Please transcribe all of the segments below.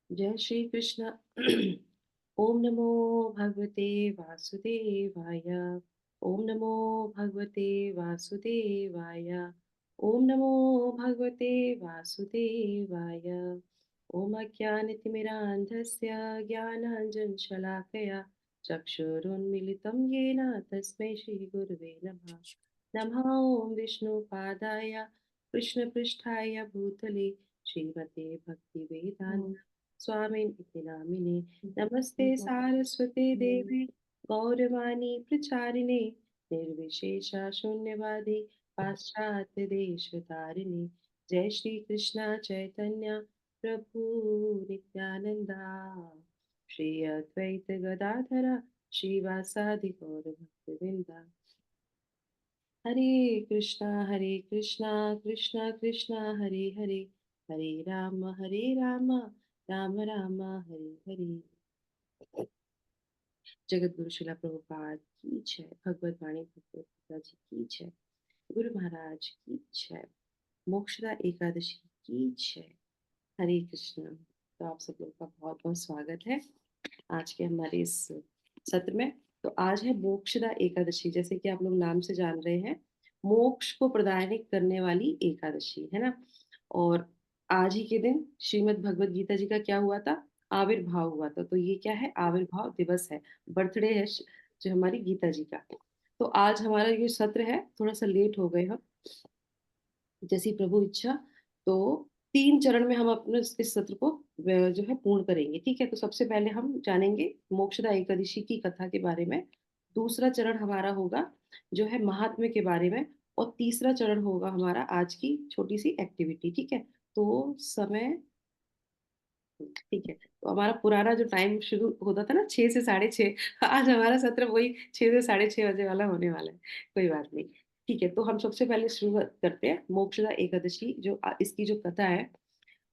जय श्री कृष्ण। ओम नमो भगवते वासुदेवाय। ओम नमो भगवते वासुदेवाय। ओम नमो भगवते वासुदेवाय। ओम अज्ञानतिमिरान्धस्य ज्ञानाञ्जनशलाकया चक्षुरुन्मिलितं येन तस्मै श्रीगुरुवे नमः। नमः ॐ विष्णुपादाय कृष्णपृष्ठाय भूतले श्रीमते भक्तिवेदान्त स्वामिन् इति नामिने। नमस्ते सारस्वते देवे गौरवाणी प्रचारिणे निर्विशेषा शून्यवादी पाश्चात्य देश तारिणे। जय श्री कृष्ण चैतन्य प्रभु नित्यानंदा श्री अद्वैत गदाधर श्रीवासादि गौर भक्तवृंदा। हरे कृष्णा कृष्णा कृष्णा हरे हरे, हरे राम राम राम हरे हरे। जगत गुरु शिला प्रभुपाद की जय। भगवत वाणी भगवत गीता जी की जय। गुरु महाराज की जय। मोक्षदा एकादशी की जय। हरे कृष्ण। तो आप सब लोग का बहुत बहुत स्वागत है आज के हमारे इस सत्र में। तो आज है मोक्षदा एकादशी, जैसे कि आप लोग नाम से जान रहे हैं, मोक्ष को प्रदान करने वाली एकादशी है ना। और आज ही के दिन श्रीमद् भगवत गीता जी का क्या हुआ था, आविर्भाव हुआ था। तो ये क्या है, आविर्भाव दिवस है, बर्थडे है जो हमारी गीता जी का। तो आज हमारा ये सत्र है, थोड़ा सा लेट हो गए हम, जैसी प्रभु इच्छा। तो 3 चरण में हम अपने इस सत्र को जो है पूर्ण करेंगे। ठीक है, तो सबसे पहले हम जानेंगे मोक्षदा एकादशी की कथा के बारे में। दूसरा चरण हमारा होगा जो है महात्म्य के बारे में। और तीसरा चरण होगा हमारा आज की छोटी सी एक्टिविटी। ठीक है, तो समय, ठीक है, तो हमारा पुराना जो टाइम शुरू होता था ना 6 से 6:30, आज हमारा सत्र वही 6 से 6:30 बजे वाला होने वाला है। कोई बात नहीं। ठीक है, तो हम सबसे पहले शुरू करते हैं मोक्षदा एकादशी जो इसकी जो कथा है।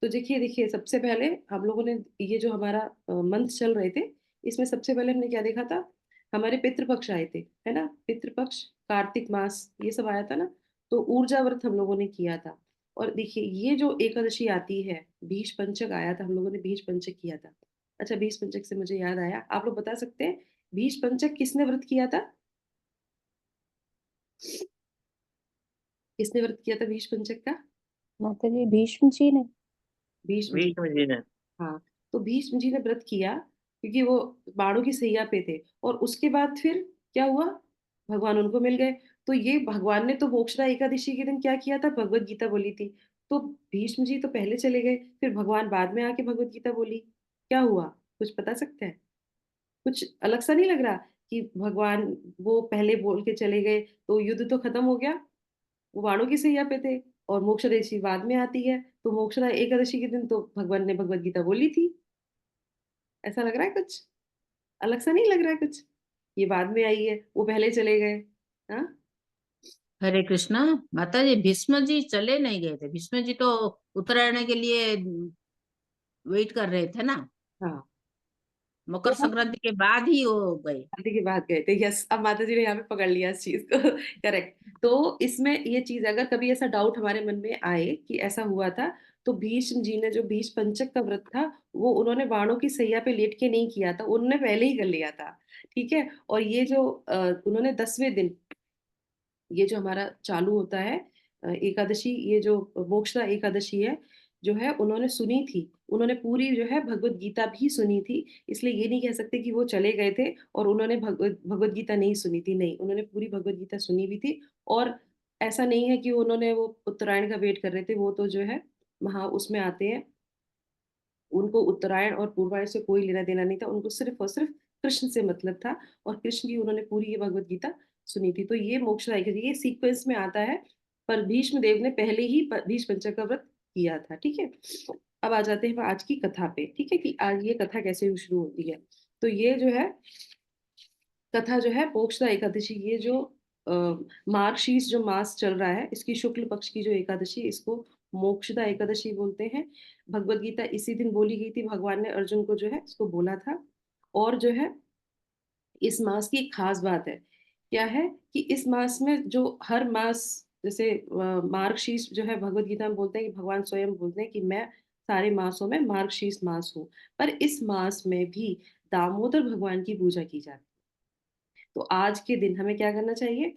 तो देखिए देखिए, सबसे पहले हम लोगों ने ये जो हमारा मंथ चल रहे थे, इसमें सबसे पहले हमने क्या देखा था, हमारे पितृपक्ष आए थे, है ना। पितृपक्ष, कार्तिक मास, ये सब आया था ना। तो ऊर्जा व्रत हम लोगों ने किया था। और देखिए ये जो एकादशी आती है, बीज पंचक आया था, हम लोगों ने बीज पंचक किया था। अच्छा, बीज पंचक से मुझे याद आया, आप लोग बता सकते हैं बीज पंचक किसने व्रत किया था? किसने व्रत किया था बीज पंचक का? माता जी भीष्म जी ने। भीष्म जी। विष्णु जी ने। हाँ, तो भीष्म जी ने व्रत किया क्योंकि वो बाणों की सैया पे थे। और उसके बाद फिर क्या हुआ, भगवान उनको मिल गए। तो ये भगवान ने तो मोक्षदा एकादशी के दिन क्या किया था, भगवत गीता बोली थी। तो भीष्म जी तो पहले चले गए, फिर भगवान बाद में आके भगवत गीता बोली। क्या हुआ, कुछ बता सकते हैं? कुछ अलग सा नहीं लग रहा कि भगवान वो पहले बोल के चले गए तो युद्ध तो खत्म हो गया, वो बाणों की सैया पे थे, और मोक्षदा बाद में आती है। तो मोक्षदा एकादशी के दिन तो भगवान ने भगवत गीता बोली थी। ऐसा लग रहा है कुछ अलग सा नहीं लग रहा है कुछ? ये बाद में आई है, वो पहले चले गए। हाँ। हरे कृष्णा। माता जी भीष्म जी चले नहीं गए थे, भीष्म जी तो उत्तरायण के लिए वेट कर रहे थे ना। हाँ, तो मकर हम संक्रांति के बाद ही वो गए। शादी के बाद गए थे। यस, अब माता जी ने यहाँ पे पकड़ लिया इस चीज को। करेक्ट। तो इसमें ये चीज, अगर कभी ऐसा डाउट हमारे मन में आए कि ऐसा हुआ था, तो भीष्म जी ने जो बीज पंचक का व्रत था, वो उन्होंने बाणों की सैया पे लेट के नहीं किया था, उन्होंने पहले ही कर लिया था। ठीक है। और ये जो उन्होंने 10वें दिन, ये जो हमारा चालू होता है एकादशी, ये जो मोक्षदा एकादशी है जो है, उन्होंने सुनी थी, उन्होंने पूरी जो है भगवत गीता भी सुनी थी। इसलिए ये नहीं कह सकते कि वो चले गए थे और उन्होंने भगवत गीता नहीं सुनी थी, नहीं, उन्होंने पूरी भगवत गीता सुनी भी थी। और ऐसा नहीं है कि उन्होंने वो उत्तरायण का वेट कर रहे थे, वो तो जो है महा उसमें आते हैं। उनको उत्तरायण और पूर्वायण से कोई लेना देना नहीं था, उनको सिर्फ और सिर्फ कृष्ण से मतलब था। और कृष्ण की उन्होंने पूरी ये भगवत गीता सुनी थी। तो ये मोक्षदा एकादशी ये सीक्वेंस में आता है, पर भीष्म देव ने पहले ही भीष्म पंचक का व्रत किया था। ठीक है। अब आ जाते हैं आज की कथा पे। ठीक है, कि आज ये कथा कैसे शुरू होती है। तो ये जो है कथा जो है मोक्षदा एकादशी, ये जो मार्गशीर्ष जो मास चल रहा है, इसकी शुक्ल पक्ष की जो एकादशी, इसको मोक्षदा एकादशी बोलते हैं। भगवत गीता इसी दिन बोली गई थी, भगवान ने अर्जुन को जो है इसको बोला था। और जो है इस मास की एक खास बात है, क्या है कि इस मास में जो हर मास, जैसे मार्गशीर्ष जो है भगवत गीता में बोलते हैं कि भगवान स्वयं बोलते हैं कि मैं सारे मासों में मार्गशीर्ष मास हो, पर इस मास में भी दामोदर भगवान की पूजा की जाती है। तो आज के दिन हमें क्या करना चाहिए?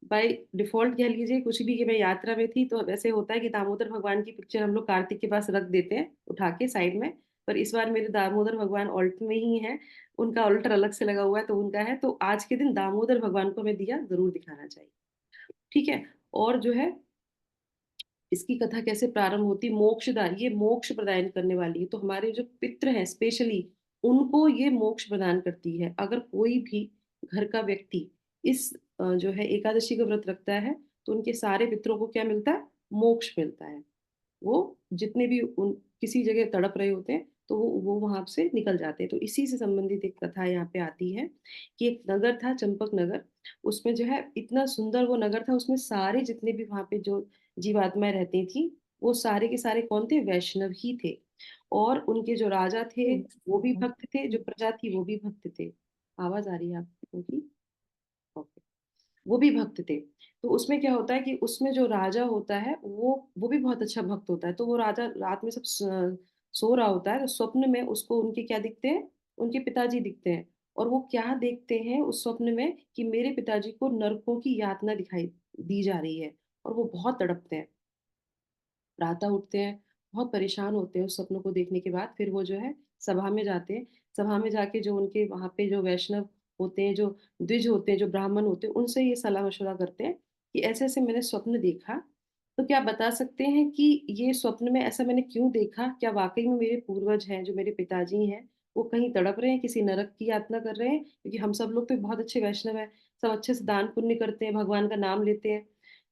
बाय डिफ़ॉल्ट कह लीजिए कुछ भी, कि मैं यात्रा में थी, तो वैसे होता है कि दामोदर भगवान की पिक्चर हम लोग कार्तिक के पास रख देते हैं, उठा के साइड में। पर इस बार मेरे दामोदर भगवान ऑल्ट में ही हैं, उनका ऑल्टर अलग से लगा हुआ है, तो उनका है। तो आज के दिन दामोदर भगवान को हमें दिया ज़रूर दिखाना चाहिए, ठीक है? और जो है, इसकी कथा कैसे प्रारंभ होती, मोक्षदार, ये मोक्ष प्रदान करने वाली है। तो हमारे जो पितृ हैं स्पेशली, उनको ये मोक्ष प्रदान करती है। अगर कोई भी घर का व्यक्ति इस जो है एकादशी का व्रत रखता है, तो उनके सारे पितरों को क्या मिलता है? मोक्ष मिलता है। वो जितने भी उन किसी जगह तड़प रहे होते हैं, तो वो वहां से निकल जाते हैं। तो इसी से संबंधित एक कथा यहाँ पे आती है कि एक नगर था, चंपक नगर। उसमें जो है इतना सुंदर वो नगर था, उसमें सारे जितने भी वहां पे जो जीवात्माएं रहती थी, वो सारे के सारे कौन थे? वैष्णव ही थे। और उनके जो राजा थे वो भी भक्त थे, जो प्रजा थी वो भी भक्त थे। आवाज आ रही है आपको की? ओके। वो भी भक्त थे। तो उसमें क्या होता है कि उसमें जो राजा होता है, वो भी बहुत अच्छा भक्त होता है। तो वो राजा रात में सब सो रहा होता है, तो स्वप्न में उसको उनके क्या दिखते हैं? उनके पिताजी दिखते हैं। और वो क्या देखते हैं उस स्वप्न में? कि मेरे पिताजी को नरकों की यातना दिखाई दी जा रही है, और वो बहुत तड़पते हैं। प्रातः उठते हैं, बहुत परेशान होते हैं उस सपनों को देखने के बाद। फिर वो जो है सभा में जाते हैं। सभा में जाके जो उनके वहाँ पे जो वैष्णव होते हैं, जो द्विज होते हैं, जो ब्राह्मण होते हैं, उनसे ये सलाह मशवरा करते हैं कि ऐसे-ऐसे मैंने स्वप्न देखा, तो क्या आप बता सकते हैं कि ये स्वप्न में ऐसा मैंने क्यों देखा? क्या वाक़ई में मेरे पूर्वज हैं, जो मेरे पिताजी हैं, वो कहीं तड़प रहे हैं, किसी नरक की यातना कर रहे हैं? क्योंकि हम सब लोग तो बहुत अच्छे वैष्णव हैं, सब अच्छे से दान पुण्य करते हैं, भगवान का नाम लेते हैं,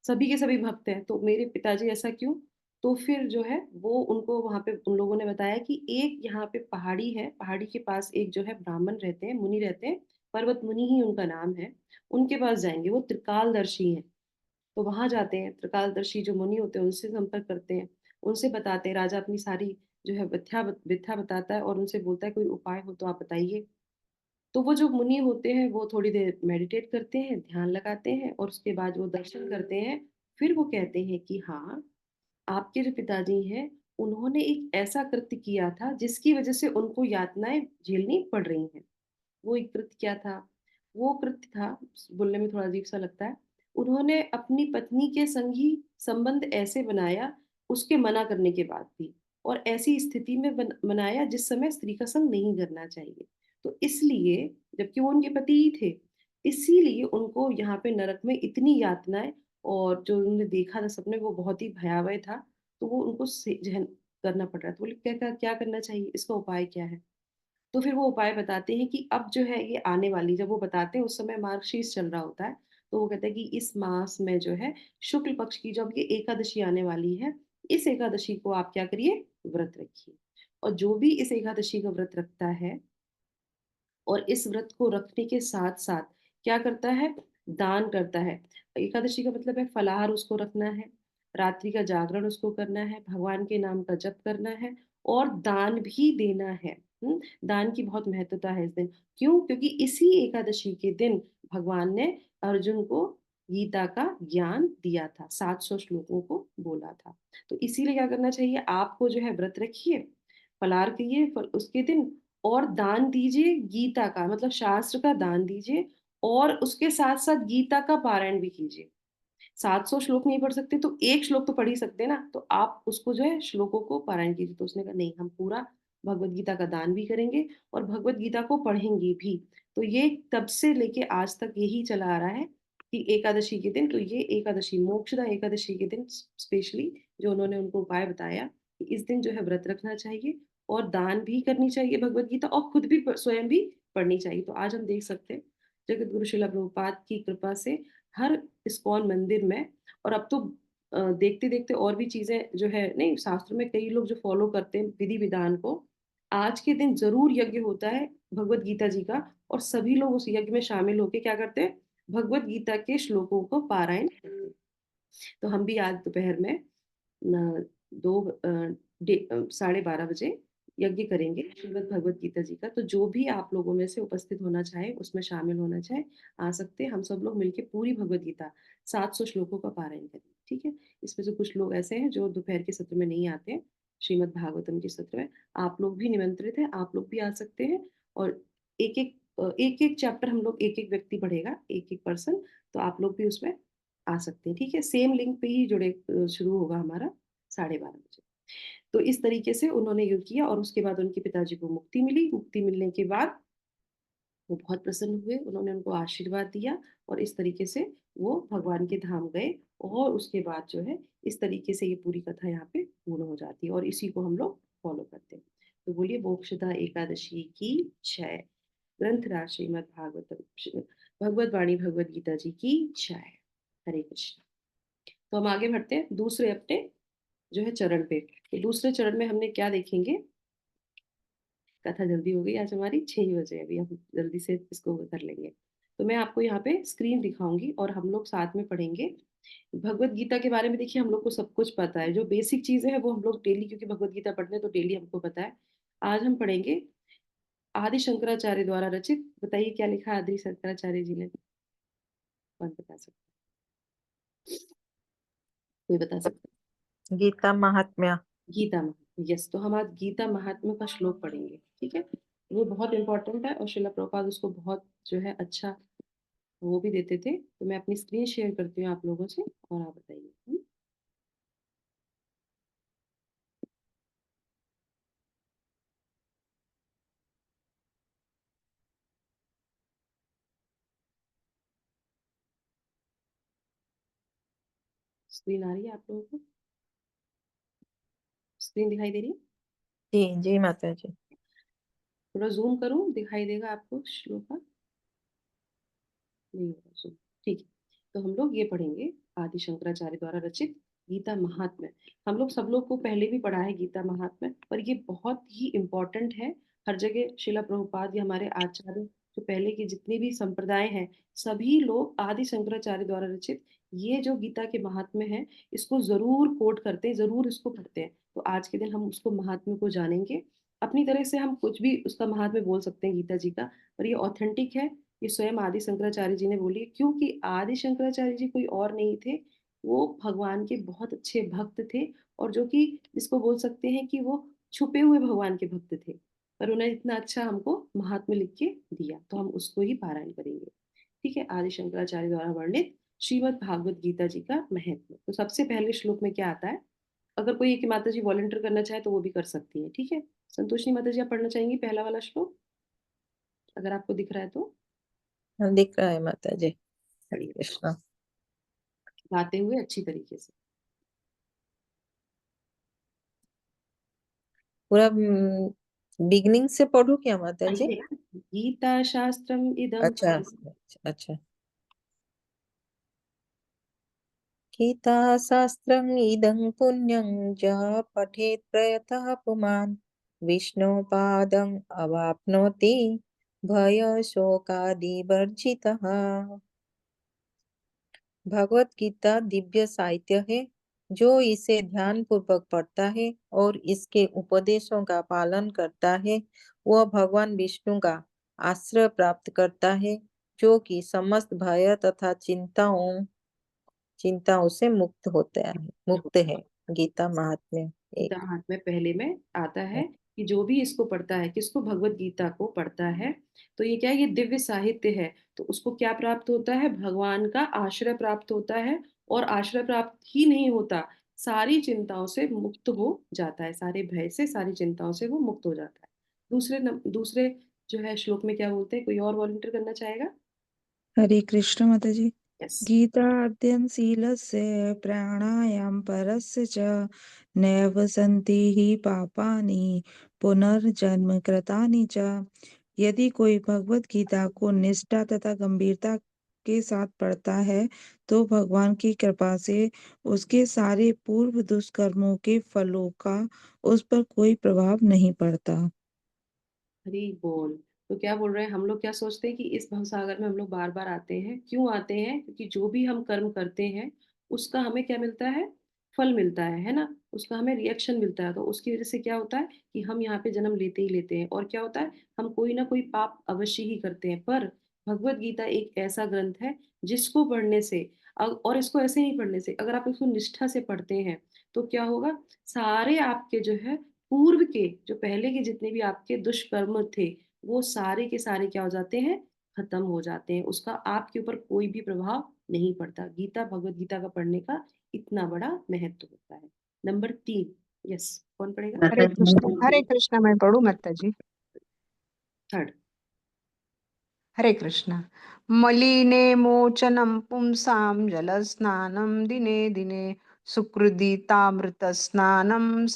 सभी के सभी भक्त हैं, तो मेरे पिताजी ऐसा क्यों? तो फिर जो है वो उनको वहाँ पे उन लोगों ने बताया कि एक यहाँ पे पहाड़ी है, पहाड़ी के पास एक जो है ब्राह्मण रहते हैं, मुनि रहते हैं, पर्वत मुनि ही उनका नाम है। उनके पास जाएँगे, वो त्रिकालदर्शी हैं। तो वहाँ जाते हैं, त्रिकालदर्शी जो मुनि होते हैं उनसे संपर्क करते हैं, उनसे बताते हैं, राजा अपनी सारी जो है विद्या बताता है और उनसे बोलता है कोई उपाय हो तो आप बताइए। तो वो जो मुनि होते हैं वो थोड़ी देर मेडिटेट करते हैं, ध्यान लगाते हैं, और उसके बाद वो दर्शन करते हैं। फिर वो कहते हैं कि हाँ, आपके जो पिताजी हैं, उन्होंने एक ऐसा कृत्य किया था जिसकी वजह से उनको यातनाएँ झेलनी पड़ रही हैं। वो एक कृत्य क्या था? वो कृत्य था, बोलने में थोड़ा अजीब-सा लगता है। उन्होंने अपनी पत्नी के संग ही संबंध ऐसे बनाया, उसके मना करने के बाद भी, और ऐसी स्थिति में बनाया जिस समय स्त्री का संग नहीं करना चाहिए। तो इसलिए, जबकि वो उनके पति ही थे, इसीलिए उनको यहाँ पे नरक में इतनी यातनाएँ, और जो उन्होंने देखा था सपने वो बहुत ही भयावह था, तो वो उनको सहन करना पड़ रहा था। बोले क्या क्या करना चाहिए? इसका उपाय क्या है? तो फिर वो उपाय बताते हैं कि अब जो है ये आने वाली, जब वो बताते हैं उस समय मार्गशीर्ष चल रहा होता है, तो वो कहते हैं कि इस मास में जो है शुक्ल पक्ष की जब ये एकादशी आने वाली है, इस एकादशी को आप क्या करिए? व्रत रखिए। और जो भी इस एकादशी का व्रत रखता है, और इस व्रत को रखने के साथ-साथ क्या करता है? दान करता है। एकादशी का मतलब है फलाहार उसको रखना है, रात्रि का जागरण उसको करना है, भगवान के नाम का जप करना है, और दान भी देना है। दान की बहुत महत्वता है इस दिन। क्यों? क्योंकि इसी एकादशी के दिन भगवान ने अर्जुन को गीता का ज्ञान दिया था, 700 श्लोकों को बोला था। तो इसीलिए क्या करना चाहिए? आपको जो है व्रत रखिए, फलाहार करिए उसके दिन, और दान दीजिए गीता का, मतलब शास्त्र का दान दीजिए, और उसके साथ-साथ गीता का पारायण भी कीजिए। 700 श्लोक नहीं पढ़ सकते तो 1 श्लोक तो पढ़ ही सकते हैं ना, तो आप उसको जो है श्लोकों को पारायण कीजिए। तो उसने कहा नहीं, हम पूरा भगवत गीता का दान भी करेंगे और भगवत गीता को पढ़ेंगे भी। तो ये तब से लेके आज तक यही चला आ रहा है कि एकादशी के दिन, तो ये एकादशी मोक्षदा एकादशी के दिन स्पेशली जो उन्होंने उनको उपाय बताया कि इस दिन जो है व्रत रखना चाहिए, और दान भी करनी चाहिए भगवत गीता, और खुद भी स्वयं भी पढ़नी चाहिए। तो आज हम देख सकते हैं जगत गुरु श्रील प्रभुपाद की कृपा से हर इस्कॉन मंदिर में, और अब तो देखते-देखते और भी चीज़ें जो है नहीं, शास्त्र में कई लोग जो फ़ॉलो करते हैं विधि-विधान को, आज के दिन ज़रूर यज्ञ होता है भगवत गीता जी का, और सभी लोग उस यज्ञ में शामिल होके क्या करते हैं? भगवत गीता के श्लोकों को पारायण करते हैं। तो हम भी आज दोपहर में न 2 साढ़े 12 बजे यज्ञ करेंगे श्रीमद् भगवत गीता जी का। तो जो भी आप लोगों में से उपस्थित होना चाहे, उसमें शामिल होना चाहे, आ सकते हैं। हम सब लोग मिलके पूरी भगवत गीता 700 श्लोकों का पारायण करेंगे, ठीक है? इसमें से कुछ लोग ऐसे हैं जो दोपहर के सत्र में नहीं आते हैं, श्रीमद् भागवतम के सत्र में। आप लोग भी निमंत्रित हैं, आप लोग भी आ सकते हैं। और एक एक चैप्टर हम लोग एक एक व्यक्ति पढ़ेगा, एक एक पर्सन, तो आप लोग भी उसमें आ सकते हैं। ठीक है, सेम लिंक पे ही जुड़े शुरू होगा हमारा 12:30 बजे। तो इस तरीके से उन्होंने युद्ध किया और उसके बाद उनके पिताजी को मुक्ति मिली। मुक्ति मिलने के बाद वो बहुत प्रसन्न हुए, उन्होंने उनको आशीर्वाद दिया और इस तरीके से वो भगवान के धाम गए। और उसके बाद जो है इस तरीके से ये पूरी कथा यहाँ पे पूर्ण हो जाती है और इसी को हम लोग फॉलो करते हैं। तो बोलिए मोक्षदा एकादशी की जय। ग्रंथराज श्रीमद् भागवतम भगवत वाणी भगवत गीता जी की जय। हरे कृष्ण। तो हम आगे बढ़ते हैं दूसरे अपने जो है चरण पे। तो दूसरे चरण में हमने क्या देखेंगे। कथा जल्दी हो गई आज हमारी, 6 ही बजे, अभी हम जल्दी से इसको कर लेंगे। तो मैं आपको यहाँ पे स्क्रीन दिखाऊंगी और हम लोग साथ में पढ़ेंगे। भगवत गीता के बारे में देखिए हम लोग को सब कुछ पता है, जो बेसिक चीजें हैं वो हम लोग डेली, क्योंकि भगवत गीता पढ़ते हैं तो डेली हमको पता है। आज हम पढ़ेंगे आदि शंकराचार्य द्वारा रचित। बताइए क्या लिखा आदि शंकराचार्य जी ने, कौन बता सकता है? कोई बता सकता गीता महात्म्य। है? गीता महात्म्य, यस। तो हम आज गीता महात्म्य का श्लोक पढ़ेंगे, ठीक है। वो बहुत इंपॉर्टेंट है और शिला प्रभुपाद उसको बहुत जो है अच्छा वो भी देते थे। तो मैं अपनी स्क्रीन शेयर करती हूँ आप लोगों से और आप बताइए। स्क्रीन आ रही है आप लोगों को? स्क्रीन दिखाई दे रही है? जी जी माता जी। थोड़ा जूम करूँ, दिखाई देगा आपको श्लोका? नहीं होगा जूम। ठीक है। तो हम लोग ये पढ़ेंगे आदि शंकराचार्य द्वारा रचित गीता महात्म्य। हम लोग सब लोग को पहले भी पढ़ा है गीता महात्म्य, पर ये बहुत ही इम्पोर्टेंट है। हर जगह शिला प्रभुपाद या हमारे आचार्य जो पहले के जितने भी संप्रदाय हैं, सभी लोग आदि शंकराचार्य द्वारा रचित ये जो गीता के महात्म्य है इसको जरूर कोट करते हैं, जरूर इसको पढ़ते हैं। तो आज के दिन हम उसको महात्म्य को जानेंगे। अपनी तरह से हम कुछ भी उसका महात्म्य बोल सकते हैं गीता जी का, पर ये ऑथेंटिक है। ये स्वयं आदि शंकराचार्य जी ने बोली, क्योंकि आदि शंकराचार्य जी कोई और नहीं थे, वो भगवान के बहुत अच्छे भक्त थे। और जो कि जिसको बोल सकते हैं कि वो छुपे हुए भगवान के भक्त थे, पर उन्हें इतना अच्छा हमको महात्म्य लिख के दिया, तो हम उसको ही पारायण करेंगे। ठीक है, आदि शंकराचार्य द्वारा वर्णित श्रीमद् भागवत गीता जी का महत्व। तो सबसे पहले श्लोक में क्या आता है? अगर कोई एक माता जी वॉलंटियर करना चाहे तो वो भी कर सकती है, ठीक है। संतोषनी माता जी आप पढ़ना चाहेंगी पहला वाला श्लोक, अगर आपको दिख रहा है तो? हाँ, दिख रहा है माता जी। हरे कृष्णा। गाते हुए अच्छी तरीके से। पूरा बिगनिंग से पढ़ू क्या माता जी? गीता शास्त्रम इदम अच्छा अच्छा। गीता शास्त्रम् इदं पुण्यं य पठेत् प्रयतः पुमान् विष्णुपादम् अवाप्नोति भयशोकादिवर्जितः। भगवत गीता दिव्य साहित्य है। जो इसे ध्यान पूर्वक पढ़ता है और इसके उपदेशों का पालन करता है वह भगवान विष्णु का आश्रय प्राप्त करता है, जो कि समस्त भय तथा चिंताओं से मुक्त है। गीता महात्म्य एक। गीता हाथ में पहले में आता है कि जो भी इसको पढ़ता है, किसको? भगवत गीता को पढ़ता है, तो ये क्या है? ये दिव्य साहित्य है। तो उसको क्या प्राप्त होता है? भगवान का आश्रय प्राप्त होता है। और आश्रय प्राप्त ही नहीं होता, सारी चिंताओं से मुक्त हो जाता है, सारे भय से, सारी चिंताओं से वो मुक्त हो जाता है। दूसरे जो है श्लोक में क्या बोलते हैं? कोई और वॉलंटियर करना चाहेगा? हरे कृष्ण माता जी। यस। गीताद्यनशीलस्य प्राणायाम परस्य च नैव सन्ति हि पापानि पुनर्जन्म कृतानि च। यदि कोई भगवत गीता को निष्ठा तथा गंभीरता के साथ पढ़ता है तो भगवान की कृपा से उसके सारे पूर्व दुष्कर्मों के फलों का उस पर कोई प्रभाव नहीं पड़ता। हरी बोल। तो क्या बोल रहे हैं? हम लोग क्या सोचते हैं कि इस भवसागर में हम लोग बार बार आते हैं, क्यों आते हैं? क्योंकि जो भी हम कर्म करते हैं उसका हमें क्या मिलता है? फल मिलता है ना। उसका हमें रिएक्शन मिलता है, तो उसकी वजह से क्या होता है कि हम यहाँ पे जन्म लेते ही लेते हैं। और क्या होता है? हम कोई ना कोई पाप अवश्य ही करते हैं। पर भगवत गीता एक ऐसा ग्रंथ है जिसको पढ़ने से और इसको ऐसे नहीं पढ़ने से, अगर आप इसको निष्ठा से पढ़ते हैं तो क्या होगा, सारे आपके जो है पूर्व के, जो पहले के जितने भी आपके दुष्कर्म थे, वो सारे के सारे क्या हो जाते हैं, खत्म हो जाते हैं। उसका आपके ऊपर कोई भी प्रभाव नहीं पड़ता। गीता, भगवत गीता का पढ़ने का इतना बड़ा महत्व होता है। नंबर 3, यस, कौन पढ़ेगा? माता जी हरे कृष्णा, मैं पढ़ू माता जी? थर्ड। हरे कृष्णा। मलिने मोचनं पुंसां जलस्नानं दिने दिने सुकृदितामृतस्नानं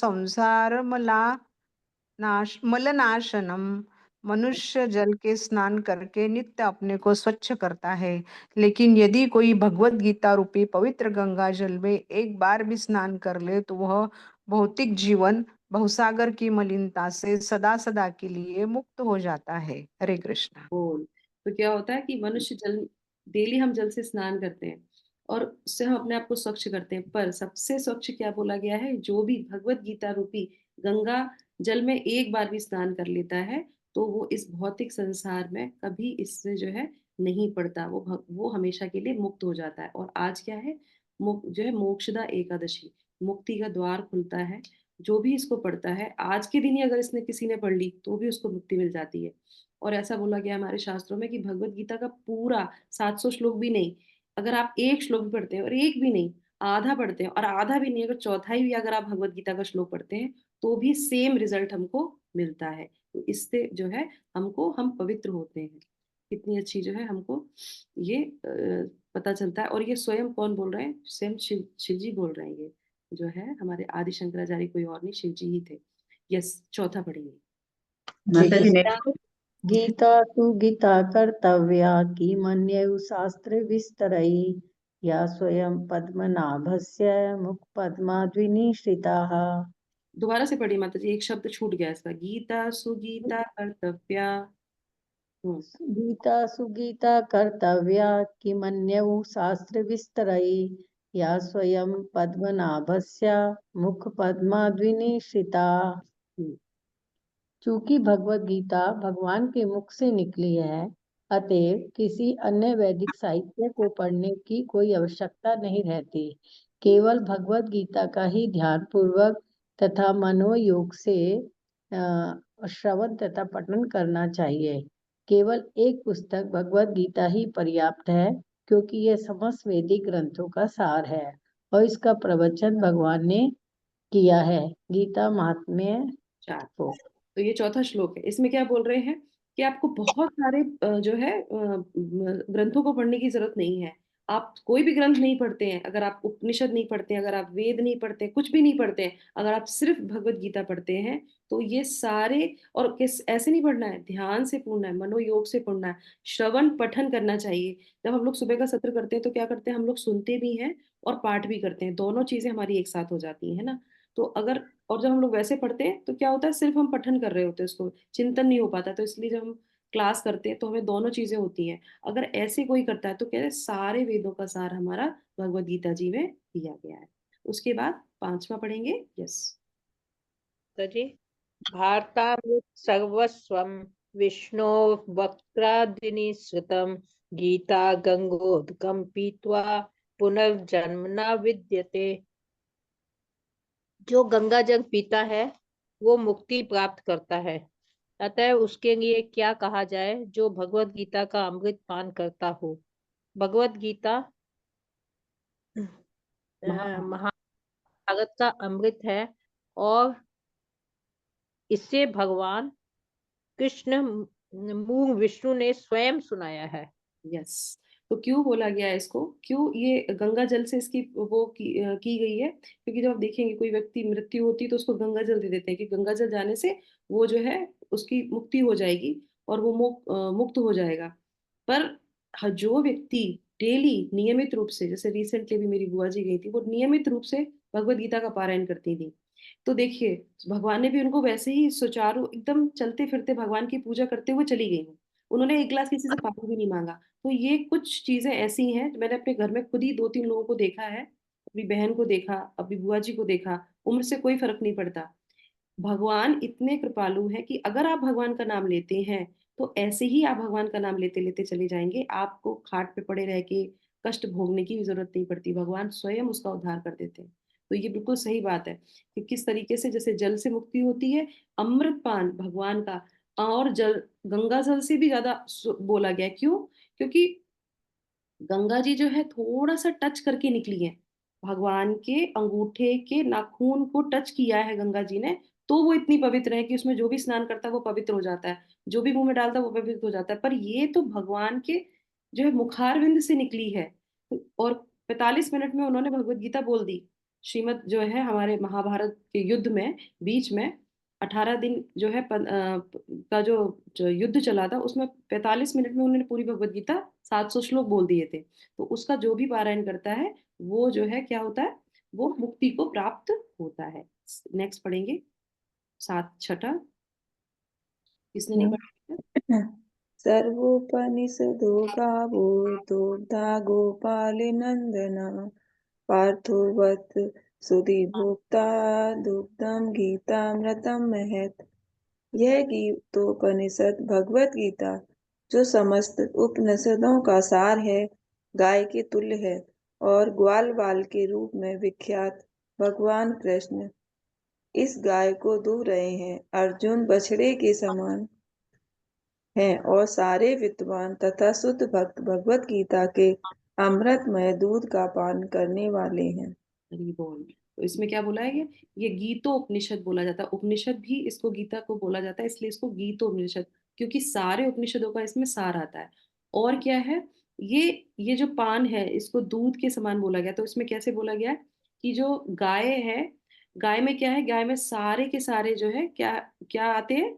मलनाशनम। मनुष्य जल के स्नान करके नित्य अपने को स्वच्छ करता है, लेकिन यदि कोई भगवत गीता रूपी पवित्र गंगा जल में एक बार भी स्नान कर ले तो वह भौतिक जीवन भवसागर की मलिनता से सदा सदा के लिए मुक्त हो जाता है। हरे कृष्णा। बोल। तो क्या होता है कि मनुष्य जल, डेली हम जल से स्नान करते हैं और उससे हम अपने आप को स्वच्छ करते हैं, पर सबसे स्वच्छ क्या बोला गया है, जो भी भगवत गीता रूपी गंगा जल में एक बार भी स्नान कर लेता है तो वो इस भौतिक संसार में कभी इससे जो है नहीं पड़ता, वो हमेशा के लिए मुक्त हो जाता है। और आज क्या है, जो है मोक्षदा एकादशी, मुक्ति का द्वार खुलता है। जो भी इसको पढ़ता है आज के दिन ही, अगर इसने किसी ने पढ़ ली तो भी उसको मुक्ति मिल जाती है। और ऐसा बोला गया हमारे शास्त्रों में कि भगवत गीता का पूरा 700 श्लोक भी नहीं, अगर आप एक श्लोक भी पढ़ते हैं, और एक भी नहीं, आधा पढ़ते हैं, और आधा भी नहीं, अगर चौथाई भी अगर आप भगवत गीता का श्लोक पढ़ते हैं तो भी सेम रिजल्ट हमको मिलता है। तो इससे जो है हम पवित्र होते हैं। कितनी अच्छी जो है हमको ये पता चलता है। और ये स्वयं कौन बोल रहे हैं, स्वयं शिव जी बोल रहे हैं। ये जो है हमारे आदि शंकराचार्य, कोई और नहीं, शिव जी ही थे। यस, चौथा पढ़ेंगे। माता जी गीता नेक्स्ट। गीता तु गीता कर्तव्या किमन्यौ शास्त्रे विस्तरैः या स्वयं पद्मनाभस्य मुखपद्माद्विनिश्रिताः। दोबारा से पढ़िए माता जी, एक शब्द छूट गया इसका। गीता सुगीता कर्तव्या। गीता सुगीता कर्तव्या किमन्यौ शास्त्रे विस्तरैः या स्वयं पद्मनाभस्य मुखपद्माद्विनिश्रिताः। हम्म, चूंकि भगवत गीता भगवान के मुख से निकली है, अतएव किसी अन्य वैदिक साहित्य को पढ़ने की कोई आवश्यकता नहीं रहती। केवल भगवत गीता का ही ध्यान पूर्वक तथा मनोयोग से श्रवण तथा पठन करना चाहिए। केवल एक पुस्तक भगवत गीता ही पर्याप्त है, क्योंकि यह समस्त वैदिक ग्रंथों का सार है और इसका प्रवचन भगवान ने किया है। गीता महात्म्य 4। को तो ये चौथा श्लोक है। इसमें क्या बोल रहे हैं कि आपको बहुत सारे जो है ग्रंथों को पढ़ने की जरूरत नहीं है। आप कोई भी ग्रंथ नहीं पढ़ते हैं, अगर आप उपनिषद नहीं पढ़ते हैं, अगर आप वेद नहीं पढ़ते हैं, कुछ भी नहीं पढ़ते हैं, अगर आप सिर्फ भगवत गीता पढ़ते हैं तो ये सारे, और किस ऐसे नहीं पढ़ना है, ध्यान से पढ़ना है, मनोयोग से पढ़ना है, श्रवण पठन करना चाहिए। जब हम लोग सुबह का सत्र करते हैं तो क्या करते हैं, हम लोग सुनते भी हैं और पाठ भी करते हैं, दोनों चीजें हमारी एक साथ हो जाती है ना। तो अगर, और जब हम लोग वैसे पढ़ते हैं तो क्या होता है, सिर्फ हम पठन कर रहे होते हैं, उसको चिंतन नहीं हो पाता। तो इसलिए जब हम क्लास करते हैं तो हमें दोनों चीजें होती हैं। अगर ऐसे कोई करता है तो कहते हैं सारे वेदों का सार हमारा भगवत गीता जी में दिया गया है। उसके बाद 5वां पढ़ेंगे। यस। तर्हि भारतामृत सर्वस्वं विष्णो वक्त्राद्विनिश्रितं गीता गंगोदकं पीत्वा पुनर्जन्म न विद्यते। जो गंगा जल पीता है वो मुक्ति प्राप्त करता है, अतः उसके लिए क्या कहा जाए जो भगवत गीता का अमृत पान करता हो। भगवत गीता महाभारत का अमृत है और इससे भगवान कृष्ण मूल विष्णु ने स्वयं सुनाया है। यस। तो क्यों बोला गया है इसको, क्यों ये गंगा जल से इसकी वो की गई है, क्योंकि जब आप देखेंगे कोई व्यक्ति मृत्यु होती है तो उसको गंगा जल दे देते हैं कि गंगा जल जाने से वो जो है उसकी मुक्ति हो जाएगी और वो मुक्त हो जाएगा। पर जो व्यक्ति डेली नियमित रूप से, जैसे रिसेंटली भी मेरी बुआ जी गई थी, वो नियमित रूप से भगवत गीता का पारायण करती थी, तो देखिए भगवान ने भी उनको वैसे ही सुचारू एकदम चलते फिरते भगवान की पूजा करते हुए चली गई हूँ। उन्होंने एक गिलास किसी से पानी भी नहीं मांगा। तो ये कुछ चीजें ऐसी हैं, मैंने अपने घर में खुद ही 2-3 लोगों को देखा है, अपनी बहन को देखा, अपनी बुआ जी को देखा, उम्र से कोई फर्क नहीं पड़ता। भगवान इतने कृपालु हैं कि अगर आप भगवान का नाम लेते हैं तो ऐसे ही आप भगवान का नाम लेते लेते चले जाएंगे। आपको खाट पे पड़े रह के कष्ट भोगने की भी जरूरत नहीं पड़ती, भगवान स्वयं उसका उद्धार कर देते हैं। तो ये बिल्कुल सही बात है कि किस तरीके से जैसे जल से मुक्ति होती है, अमृत पान भगवान का, और जल गंगा जल से भी ज्यादा बोला गया है। क्यों? क्योंकि गंगा जी जो है थोड़ा सा टच करके निकली है, भगवान के अंगूठे के नाखून को टच किया है गंगा जी ने, तो वो इतनी पवित्र है कि उसमें जो भी स्नान करता है वो पवित्र हो जाता है, जो भी मुंह में डालता है वो पवित्र हो जाता है। पर ये तो भगवान के जो है मुखारविंद से निकली है, और 45 मिनट में उन्होंने भगवत गीता बोल दी। श्रीमद जो है हमारे महाभारत के युद्ध में बीच में 18 दिन जो है का जो युद्ध चला था, उसमें 45 मिनट में उन्होंने पूरी भगवत गीता 700 श्लोक बोल दिए थे। तो उसका जो भी पारायण करता है वो जो है क्या होता है, वो मुक्ति को प्राप्त होता है। नेक्स्ट पढ़ेंगे, छठा किसने नहीं पढ़ा? सर्वोपनिषदो गावो दोग्धा गोपालनन्दना पार्थो वत् सुधीभोक्ता दुग्धं गीतामृतं महत्। यह गीतोपनिषद भगवत गीता, जो समस्त उपनिषदों का सार है, गाय के तुल्य है और ग्वाल बाल के रूप में विख्यात भगवान कृष्ण इस गाय को दूह रहे हैं। अर्जुन बछड़े के समान हैं और सारे विद्वान तथा शुद्ध भक्त भगवत गीता के अमृतमय दूध का पान करने वाले हैं। हरि बोल। तो इसमें क्या बोला है, ये गीतोपनिषद बोला जाता है। उपनिषद भी इसको गीता को बोला जाता है, इसलिए इसको गीतोपनिषद, क्योंकि सारे उपनिषदों का इसमें सार आता है। और क्या है, ये जो पान है इसको दूध के समान बोला गया। तो इसमें कैसे बोला गया है कि जो गाय है, गाय में क्या है, गाय में सारे के सारे जो है क्या क्या आते हैं,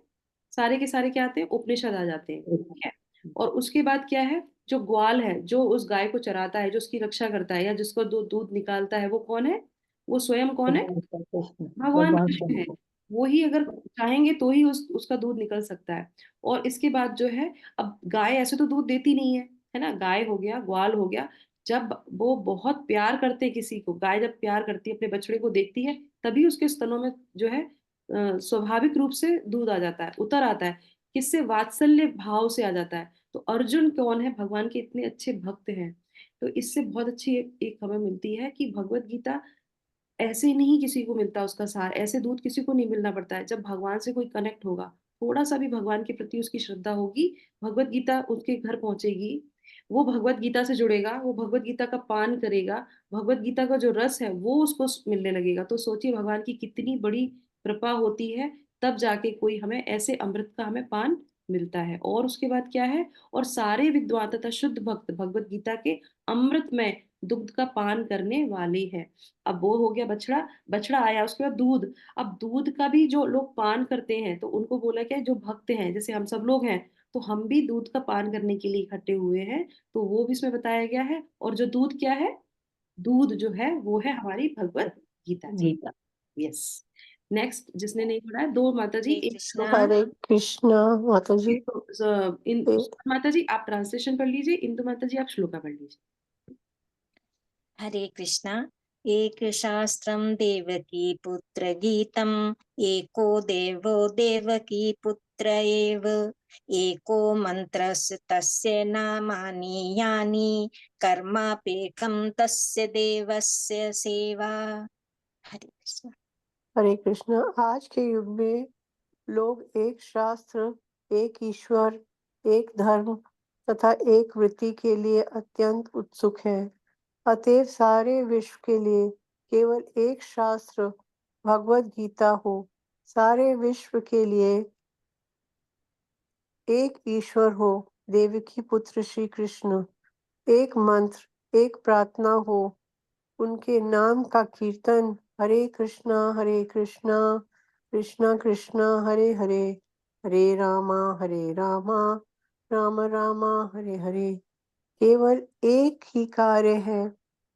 सारे के सारे क्या आते हैं, उपनिषद आ जाते हैं। ठीक है। और उसके बाद क्या है, जो ग्वाल है, जो उस गाय को चराता है, जो उसकी रक्षा करता है या जिसको दूध निकालता है, वो कौन है? वो स्वयं कौन है? भगवान कृष्ण है। वो ही अगर चाहेंगे तो ही उसका दूध निकल सकता है। और इसके बाद जो है, अब गाय ऐसे तो दूध देती नहीं है ना, गाय हो गया, ग्वाल हो गया। जब वो बहुत प्यार करते हैं किसी को, गाय जब प्यार करती है, अपने बछड़े को देखती है, तभी उसके स्तनों में जो है स्वाभाविक रूप से दूध आ जाता है, उतर आता है। किससे? वात्सल्य भाव से आ जाता है। तो अर्जुन कौन है? भगवान के इतने अच्छे भक्त हैं। तो इससे बहुत अच्छी एक हमें मिलती है कि भगवत गीता ऐसे नहीं किसी को मिलता उसका सार, ऐसे दूध किसी को नहीं मिलना पड़ता है। जब भगवान से कोई कनेक्ट होगा, थोड़ा सा भी भगवान के प्रति उसकी श्रद्धा होगी, भगवत गीता उसके घर पहुंचेगी, वो भगवत गीता से जुड़ेगा, वो भगवत गीता का पान करेगा, भगवत गीता का जो रस है वो उसको मिलने लगेगा। तो सोचिए भगवान की कितनी बड़ी कृपा होती है, तब जाके कोई हमें ऐसे अमृत का हमें पान मिलता है। और उसके बाद क्या है, और सारे विद्वान तथा शुद्ध भक्त भगवत गीता के अमृत में दुग्ध का पान करने वाले हैं। अब वो हो गया बछड़ा, बछड़ा आया, उसके बाद दूध। अब दूध का भी जो लोग पान करते हैं, तो उनको बोला क्या है, जो भक्त हैं, जैसे हम सब लोग हैं, तो हम भी दूध का पान करने के लिए इकट्ठे हुए हैं, तो वो भी इसमें बताया गया है। और जो दूध क्या है, दूध जो है वो है हमारी भगवत गीता जी। गीता। यस। नेक्स्ट जिसने नहीं पढ़ा है, दो माता जी, हरे एक कृष्णा। हरे कृष्णा माता जी। माता जी आप ट्रांसलेशन पढ़ लीजिए, इंदु माता जी आप श्लोका पढ़ लीजिए। हरे कृष्णा। एक शास्त्रम देवकी पुत्र गीतम, एको देवो देवकी पुत्र एव, एको मंत्रस्य तस्य नामानि यानि, कर्मापेकं तस्य देवस्य सेवा। हरे कृष्णा। हरे कृष्णा। आज के युग में लोग एक शास्त्र, एक ईश्वर, एक धर्म तथा एक वृत्ति के लिए अत्यंत उत्सुक हैं। अतएव सारे विश्व के लिए केवल एक शास्त्र भगवत गीता हो, सारे विश्व के लिए एक ईश्वर हो, देवकी पुत्र श्री कृष्ण, एक मंत्र, एक प्रार्थना हो, उनके नाम का कीर्तन, हरे कृष्णा कृष्णा कृष्णा हरे हरे, हरे रामा राम रामा हरे हरे। केवल एक ही कार्य है,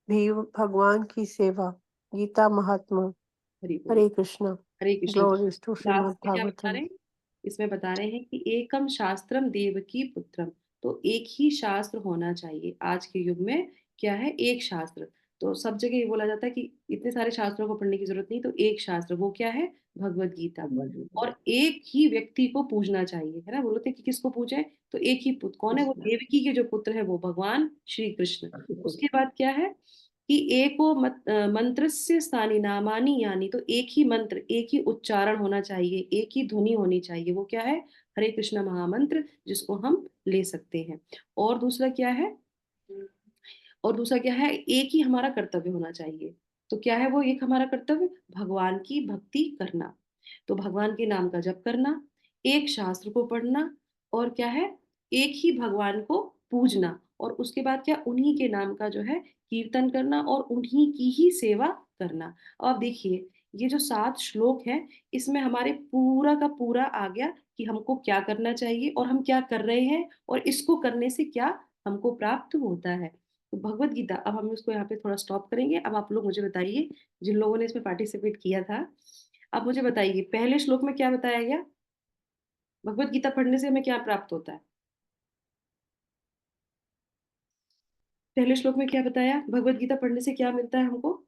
भी भगवान की सेवा। गीता महात्मा। हरि बोल। Hare Krishna. Hare Krishna. Glories to Shrimad last में क्या बता भागवतम। रहे हैं, इसमें बता रहे हैं कि एकम शास्त्रम देवकी पुत्रम, तो एक ही शास्त्र होना चाहिए। आज के युग में क्या है, एक शास्त्र। तो सब जगह ये बोला जाता है कि इतने सारे शास्त्रों को पढ़ने की जरूरत नहीं, तो एक शास्त्र, वो क्या है, भगवत गीता। भगवद गीता। और एक ही व्यक्ति को पूजना चाहिए, है ना, बोलते हैं कि किसको पूजे, तो एक ही पुत्र, कौन है वो, कृष्ण। देवकी के जो पुत्र है वो भगवान श्री कृष्ण। कृष्ण। उसके बाद क्या है कि एको मंत्रस्य स्थानी नामानी यानी, तो एक ही मंत्र, एक ही उच्चारण होना चाहिए, एक ही ध्वनि होनी चाहिए, वो क्या है, हरे कृष्ण महामंत्र, जिसको हम ले सकते हैं। और दूसरा क्या है, और दूसरा क्या है, एक ही हमारा कर्तव्य होना चाहिए। तो क्या है वो एक हमारा कर्तव्य, भगवान की भक्ति करना, तो भगवान के नाम का जप करना, एक शास्त्र को पढ़ना, और क्या है, एक ही भगवान को पूजना, और उसके बाद क्या, उन्हीं के नाम का जो है कीर्तन करना और उन्हीं की ही सेवा करना। अब आप देखिए, ये जो 7 श्लोक है, इसमें हमारे पूरा का पूरा आ गया कि हमको क्या करना चाहिए और हम क्या कर रहे हैं, और इसको करने से क्या हमको प्राप्त होता है। तो भगवत गीता, अब हम इसको यहाँ पे थोड़ा स्टॉप करेंगे। अब आप लोग मुझे बताइए, जिन लोगों ने इसमें पार्टिसिपेट किया था, अब मुझे बताइए पहले श्लोक में क्या बताया गया, भगवत गीता पढ़ने से हमें क्या प्राप्त होता है। पहले श्लोक में क्या बताया, भगवत गीता पढ़ने से क्या मिलता है हमको,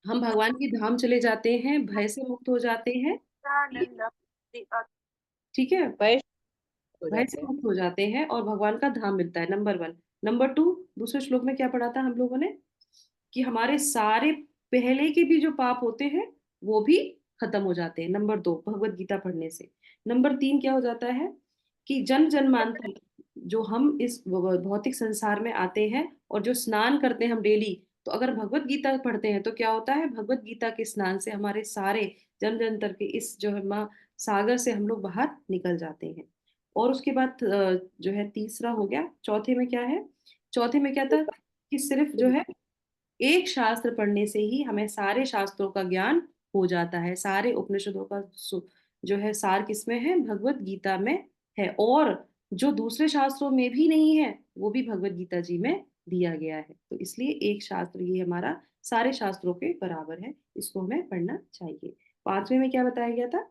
हम भगवान की धाम चले जाते हैं, भय से मुक्त हो जाते हैं, ठीक है, भय हो भय से जाते हैं। मुक्त हो जाते हैं और भगवान का धाम मिलता है, नंबर 1। नंबर 2, दूसरे श्लोक में क्या पढ़ा था हम लोगों ने, कि हमारे सारे पहले के भी जो पाप होते हैं वो भी खत्म हो जाते हैं, नंबर 2, भगवत गीता पढ़ने से। नंबर 3 क्या हो जाता है कि जन जन्मांतर, जो हम इस भौतिक संसार में आते हैं और जो स्नान करते हैं हम डेली, तो अगर भगवत गीता पढ़ते हैं तो क्या होता है, भगवत गीता के स्नान से हमारे सारे जन्म जन्मांतर के इस जो है सागर से हम लोग बाहर निकल जाते हैं। और उसके बाद जो है तीसरा हो गया, चौथे में क्या है, चौथे में क्या था कि सिर्फ जो है एक शास्त्र पढ़ने से ही हमें सारे शास्त्रों का ज्ञान हो जाता है, सारे उपनिषदों का जो है सार किसमें है, भगवत गीता में है, और जो दूसरे शास्त्रों में भी नहीं है वो भी भगवत गीता जी में दिया गया है। तो इसलिए एक शास्त्र ये हमारा सारे शास्त्रों के बराबर है, इसको हमें पढ़ना चाहिए। 5वें में क्या बताया गया था,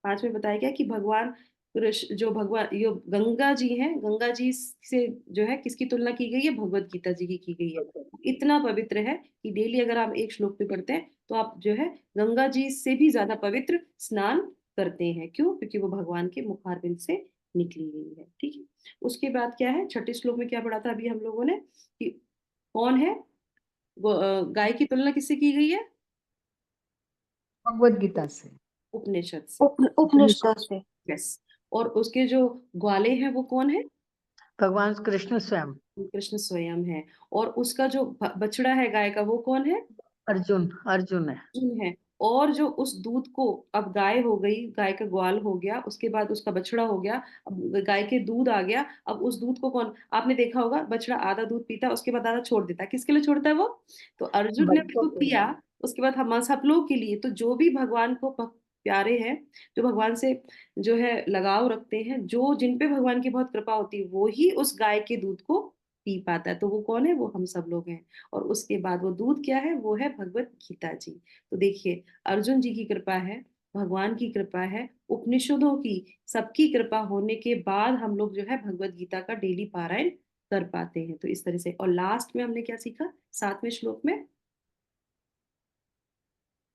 5वें बताया गया कि भगवान कृष्ण, जो भगवान यो गंगा जी हैं, गंगा जी से जो है किसकी तुलना की गई है, भगवत गीता जी की गई है। इतना पवित्र है कि डेली अगर आप एक श्लोक पे पढ़ते हैं तो आप जो है गंगा जी से भी ज्यादा पवित्र स्नान करते हैं। क्यों, क्योंकि वो भगवान के मुखारबिंद से निकली हुई है, ठीक है। उसके बाद क्या है, छठे श्लोक में क्या पढ़ा था अभी हम लोगों ने, कि कौन है वो, गाय की तुलना किससे की गई है, भगवत गीता से। उपनिषद से, उपनिषद से। यस। और उसके जो ग्वाले हैं वो कौन है, भगवान कृष्ण स्वयं। कृष्ण स्वयं है। और उसका जो बछड़ा है गाय का वो कौन है, अर्जुन। अर्जुन है। अर्जुन है। और जो उस दूध को, अब गाय हो गई, गाय का ग्वाल हो गया, उसके बाद उसका बछड़ा हो गया, अब गाय के दूध आ गया, अब उस दूध को कौन, आपने देखा होगा बछड़ा आधा दूध पीता है उसके बाद आधा छोड़ देता है, किसके लिए छोड़ता है वो, तो अर्जुन ने बच्चों उसको के पिया, लिए। उसके बाद हम सब लोग के लिए। तो जो भी भगवान को प्यारे हैं, जो भगवान से जो है लगाव रखते हैं, जो जिन पे भगवान की बहुत कृपा होती है, वो ही उस गाय के दूध को पी पाता है, तो वो कौन है, वो हम सब लोग हैं। और उसके बाद वो दूध क्या है, वो है भगवत गीता जी। तो देखिए, अर्जुन जी की कृपा है, भगवान की कृपा है, उपनिषदों की सबकी कृपा होने के बाद हम लोग जो है भगवत गीता का डेली पारायण कर पाते हैं। तो इस तरह से, और लास्ट में हमने क्या सीखा, 7वें श्लोक में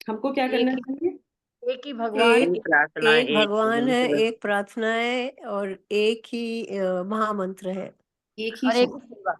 हमको क्या एक करना ही चाहिए, एक ही भगवान। एक प्रार्थना एक एक भगवान है, मंत्र। एक प्रार्थना है, और एक ही महामंत्र है। एक ही और एक ही शब्द सेवा।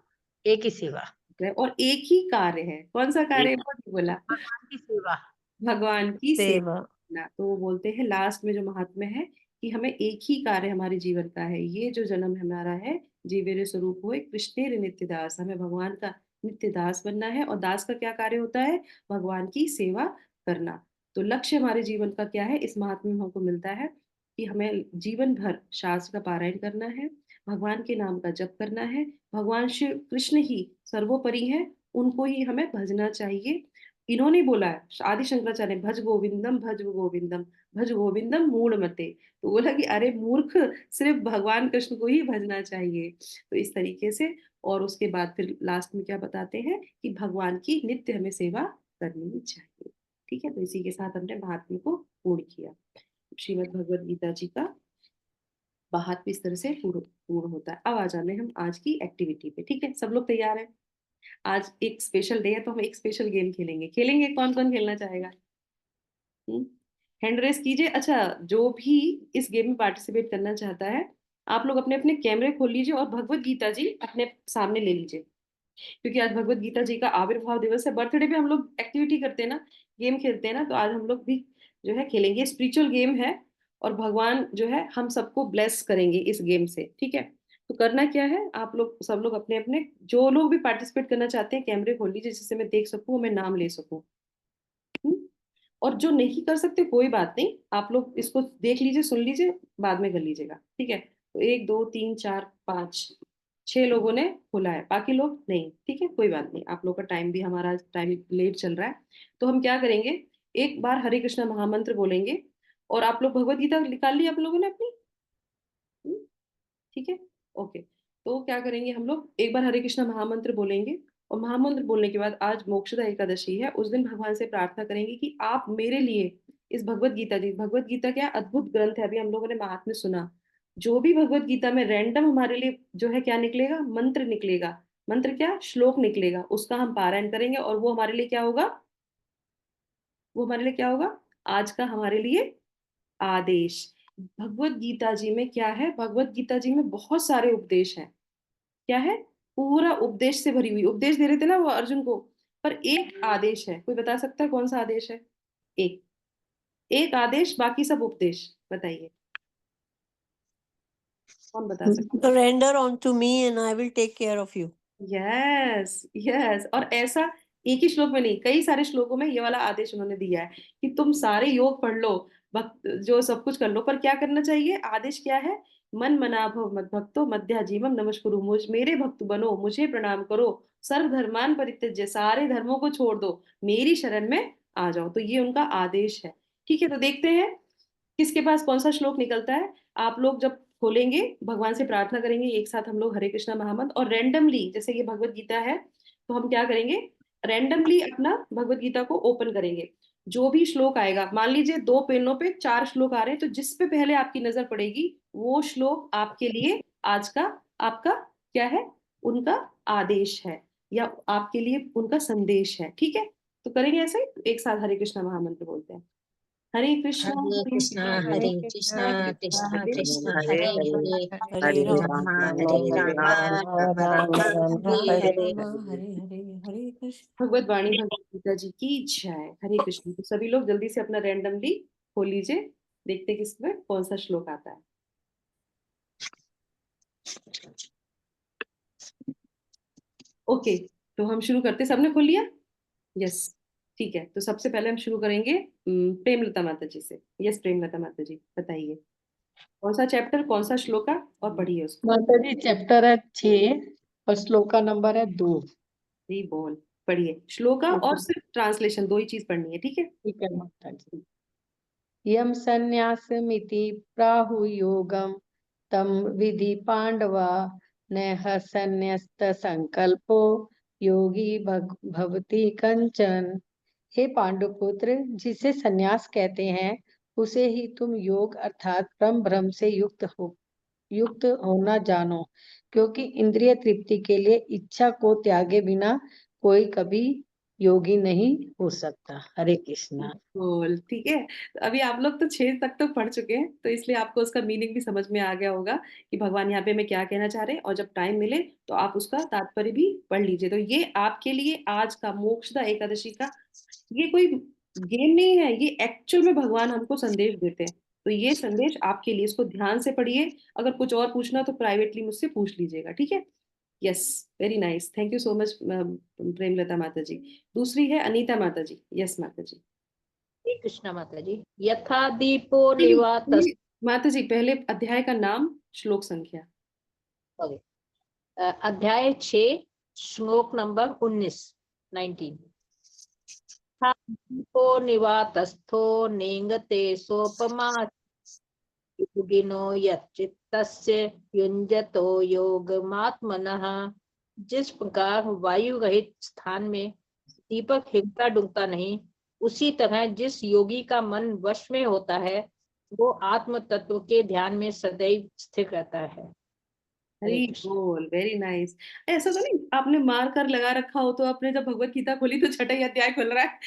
एक ही सेवा। है और एक ही कार्य है। कौन सा कार्य है, एक वो नहीं बोला, भगवान की सेवा। भगवान की सेवा सेवा। करना। तो वो बोलते हैं लास्ट में जो महात्म्य है कि हमें एक ही कार्य हमारे जीवन का है, ये जो जन्म हमारा है, जीवेरे स्वरूप हो कृष्णेर नित्य दास, हमें भगवान का नित्य दास बनना है। और दास का क्या कार्य होता है, भगवान की सेवा करना। तो लक्ष्य हमारे जीवन का क्या है, इस महात्म्य में हमको मिलता है कि हमें जीवन भर शास्त्र का पारायण करना है, भगवान के नाम का जप करना है, भगवान श्री कृष्ण ही सर्वोपरि है, उनको ही हमें भजना चाहिए। इन्होंने बोला है, आदि शंकराचार्य ने, भज गोविंदम मूढ़ मते। तो बोला कि अरे मूर्ख, सिर्फ भगवान कृष्ण को ही भजना चाहिए। तो इस तरीके से, और उसके बाद फिर लास्ट में क्या बताते हैं कि भगवान की नित्य हमें सेवा करनी चाहिए। ठीक है, तो इसी के साथ हमने महात्म्य को पूर्ण किया। श्रीमद् भगवद गीता जी का महात्म्य इस तरह से पूर्ण होता है। अब आ जाने हम आज की एक्टिविटी पे, ठीक है, सब लोग तैयार हैं। आज एक स्पेशल डे है तो हम एक स्पेशल गेम खेलेंगे। खेलेंगे, कौन कौन खेलना चाहेगा, हम्म? हैंड रेस कीजिए। अच्छा, जो भी इस गेम में पार्टिसिपेट करना चाहता है, आप लोग अपने अपने कैमरे खोल लीजिए और भगवत गीता जी अपने सामने ले लीजिए, क्योंकि आज भगवत गीता जी का आविर्भाव दिवस है। बर्थडे पे हम लोग एक्टिविटी करते हैं ना, गेम खेलते हैं ना, तो आज हम लोग भी जो है खेलेंगे। स्पिरिचुअल गेम है और भगवान जो है हम सबको ब्लेस करेंगे इस गेम से, ठीक है। तो करना क्या है, आप लोग सब लोग अपने अपने, जो लोग भी पार्टिसिपेट करना चाहते हैं, कैमरे खोल लीजिए जिससे मैं देख सकूं, मैं नाम ले सकूं। हम्म? और जो नहीं कर सकते कोई बात नहीं, आप लोग इसको देख लीजिए, सुन लीजिए, बाद में कर लीजिएगा, ठीक है। तो 1 2 3 4 5 6 लोगों ने खोला है, बाकी लोग नहीं, ठीक है, कोई बात नहीं। आप लोग का टाइम भी, हमारा टाइम लेट चल रहा है। तो हम क्या करेंगे, एक बार हरे कृष्णा महामंत्र बोलेंगे, और आप लोग भगवत गीता निकाल ली आप लोगों ने अपनी? हम्म? ठीक है, ओके। तो क्या करेंगे, हम लोग एक बार हरे कृष्णा महामंत्र बोलेंगे, और महामंत्र बोलने के बाद, आज मोक्षदा एकादशी है, उस दिन भगवान से प्रार्थना करेंगे कि आप मेरे लिए इस भगवत गीता जी, भगवत गीता क्या अद्भुत ग्रंथ है, अभी हम लोगों ने महात्म्य सुना, जो भी भगवत गीता में रैंडम हमारे लिए जो है क्या निकलेगा, मंत्र निकलेगा, मंत्र क्या, श्लोक निकलेगा, उसका हम पारायण करेंगे, और वो हमारे लिए क्या होगा, वो हमारे लिए क्या होगा, आज का हमारे लिए आदेश। भगवत गीता जी में क्या है, भगवत गीता जी में बहुत सारे उपदेश हैं। क्या है, पूरा उपदेश से भरी हुई, उपदेश दे रहे थे ना वो अर्जुन को, पर एक आदेश है। कोई बता सकता है कौन सा आदेश है? एक, एक आदेश, बाकी सब उपदेश। बताइए, कौन बता सकता है? Surrender unto me and I will take care of you. Yes yes, और ऐसा एक ही श्लोक में नहीं, कई सारे श्लोकों में ये वाला आदेश उन्होंने दिया है कि तुम सारे योग पढ़ लो, भक्त जो सब कुछ कर लो, पर क्या करना चाहिए, आदेश क्या है, मन मना भव मद भक्तो मध्या जीवम नमस्कुरु, मुझ मेरे भक्त बनो, मुझे प्रणाम करो, सर्व धर्मान परित्यज्य, सारे धर्मों को छोड़ दो, मेरी शरण में आ जाओ। तो ये उनका आदेश है, ठीक है। तो देखते हैं किसके पास कौन सा श्लोक निकलता है। आप लोग जब खोलेंगे, भगवान से प्रार्थना करेंगे, एक साथ हम लोग हरे कृष्णा महामंत्र, और रैंडमली, जैसे ये भगवत गीता है, तो हम क्या करेंगे, रैंडमली अपना भगवत गीता को ओपन करेंगे। जो भी श्लोक आएगा, मान लीजिए 2 पेनों पे 4 श्लोक आ रहे हैं, तो जिस पे पहले आपकी नजर पड़ेगी, वो श्लोक आपके लिए आज का, आपका क्या है, उनका आदेश है, या आपके लिए उनका संदेश है, ठीक है। तो करेंगे ऐसे ही, एक साथ हरे कृष्णा महामंत्र बोलते हैं। हरे कृष्णा हरे हरे कृष्णा कृष्णा हरे कृष्णा कृष्णा कृष्णा कृष्णा कृष्णा कृष्णा हरे हरे हरे Hare हरे Rama, रामा Rama हरे Rama Rama, Ram Ram Hare Hare Hare. Rama, Hare Hare, Hare Krishna. भगवत वाणी भगवत गीता जी की जय। हरे कृष्ण। तो सभी लोग जल्दी से अपना रैंडमली खोल लीजिए, देखते हैं किसमें कौन सा श्लोक आता है। ओके, तो हम शुरू करते, सबने खोल लिया? यस, ठीक है। तो सबसे पहले हम शुरू करेंगे प्रेमलता माता जी से। यस, प्रेमलता माता जी बताइए, कौन सा चैप्टर, कौन सा श्लोक है, और पढ़िए उसको। माता जी चैप्टर है 6 और श्लोक का नंबर है 2। जी बोल, पढ़िए श्लोका, और सिर्फ ट्रांसलेशन, दो ही चीज पढ़नी है, ठीक है। ठीक है माता जी। यम संन्यासमिति प्राहु योगम तम विधि पांडवा न संन्यस्त संकल्पो योगी भवति कंचन। हे पांडुपुत्र, जिसे संन्यास कहते हैं उसे ही तुम योग अर्थात परम ब्रह्म से युक्त होना जानो, क्योंकि इंद्रिय तृप्ति के लिए इच्छा को त्यागे बिना कोई कभी योगी नहीं हो सकता। हरे कृष्णा। बोल, ठीक है। तो अभी आप लोग तो 6 तक तो पढ़ चुके हैं, तो इसलिए आपको उसका मीनिंग भी समझ में आ गया होगा कि भगवान यहाँ पे हमें क्या कहना चाह रहे हैं, और जब टाइम मिले तो आप उसका तात्पर्य भी पढ़ लीजिए। तो ये आपके लिए आज का मोक्षदा एकादशी का, ये कोई गेम नहीं है, ये एक्चुअल में भगवान हमको संदेश देते हैं। तो ये संदेश आपके लिए, इसको ध्यान से पढ़िए। अगर कुछ और पूछना तो प्राइवेटली मुझसे पूछ लीजिएगा, ठीक है। Yes, very nice, thank you so much Premlata माता जी। दूसरी है अनीता माता जी। यस माता जी। हरे कृष्णा माता जी। यथा दीपो निवातस्। माता जी पहले अध्याय का नाम, श्लोक संख्या। अध्याय 6 श्लोक नंबर 19। दीपो निवातस्थो नेंगते सोपमा योगिनो यच्चित्तस्य युञ्जतो योगमात्मनः। जिस प्रकार वायु रहित स्थान में दीपक हिलता डुलता नहीं, उसी तरह जिस योगी का मन वश में होता है वो आत्म तत्व के ध्यान में सदैव स्थिर रहता है। हरे हरी कृष्ण। बोल, वेरी नाइस। ऐसा तो नहीं आपने मार कर लगा रखा हो तो आपने जब भगवत गीता खोली तो छठा ही अध्याय खुल रहा है।